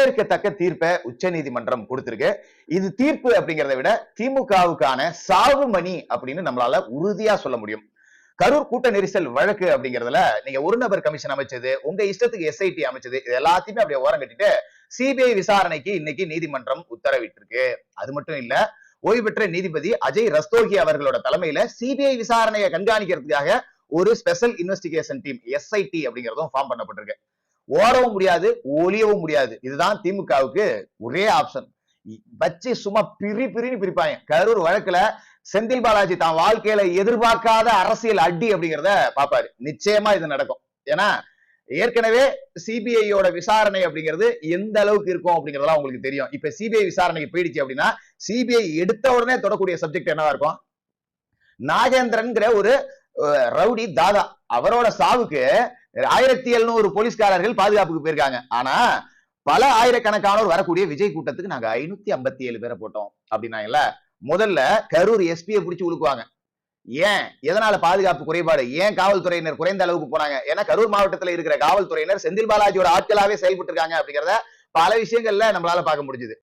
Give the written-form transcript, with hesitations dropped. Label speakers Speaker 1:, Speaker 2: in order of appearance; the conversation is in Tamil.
Speaker 1: வரவேற்கத்தக்க தீர்ப்பை உச்ச நீதிமன்றம் கொடுத்திருக்கு. இது தீர்ப்பு அப்படிங்கிறத விட திமுகவுக்கான சாவு மணி அப்படின்னு நம்மளால உறுதியா சொல்ல முடியும். கரூர் கூட்ட நெரிசல் வழக்கு அப்படிங்கிறதுல நீங்க ஒரு நபர் கமிஷன் அமைச்சது, உங்க இஷ்டத்துக்கு எஸ்ஐடி அமைச்சது, இது எல்லாத்தையுமே அப்படியே ஓரம் கட்டிட்டு சிபிஐ விசாரணைக்கு இன்னைக்கு நீதிமன்றம் உத்தரவிட்டிருக்கு. அது மட்டும் இல்ல, ஓய்வு பெற்ற நீதிபதி அஜய் ரஸ்தோகி அவர்களோட தலைமையில சிபிஐ விசாரணையை கண்காணிக்கிறதுக்காக ஒரு ஸ்பெஷல் இன்வெஸ்டிகேஷன் டீம் எஸ்ஐடி அப்படிங்கிறதும் ஃபார்ம் பண்ணப்பட்டிருக்கு. ஓடவும் முடியாது, ஒளியவும் முடியாது. இதுதான் திமுகவுக்கு ஒரே ஆப்ஷன். வச்சு சும்மா பிரின்னு பிரிப்பாங்க. கரூர் வழக்குல செந்தில் பாலாஜி தான் வாழ்க்கையில எதிர்பார்க்காத அரசியல் அடி அப்படிங்கிறத பாப்பாரு. நிச்சயமா இது நடக்கும். ஏன்னா ஏற்கனவே சிபிஐயோட விசாரணை அப்படிங்கிறது எந்த அளவுக்கு இருக்கும் அப்படிங்கறதெல்லாம் உங்களுக்கு தெரியும். இப்ப சிபிஐ விசாரணைக்கு போயிடுச்சு அப்படின்னா சிபிஐ எடுத்த உடனே தொடக்கூடிய சப்ஜெக்ட் என்னவா இருக்கும்? நாகேந்திரன் ஒரு ரவுடி தாதா, அவரோட சாவுக்கு 1700 போலீஸ்காரர்கள் பாதுகாப்புக்கு போயிருக்காங்க. ஆனா பல ஆயிரக்கணக்கானோர் வரக்கூடிய விஜய் கூட்டத்துக்கு நாங்க 557 பேரை போட்டோம் அப்படின்னாங்கல்ல. முதல்ல கரூர் எஸ்பியை பிடிச்சு உழுக்குவாங்க. ஏன், எதனால பாதுகாப்பு குறைபாடு, ஏன் காவல்துறையினர் குறைந்த அளவுக்கு போனாங்க? ஏன்னா கரூர் மாவட்டத்தில் இருக்கிற காவல்துறையினர் செந்தில் பாலாஜியோட ஆட்களாவே செயல்பட்டு இருக்காங்க அப்படிங்கிறத பல விஷயங்கள்ல நம்மளால பார்க்க முடிஞ்சது.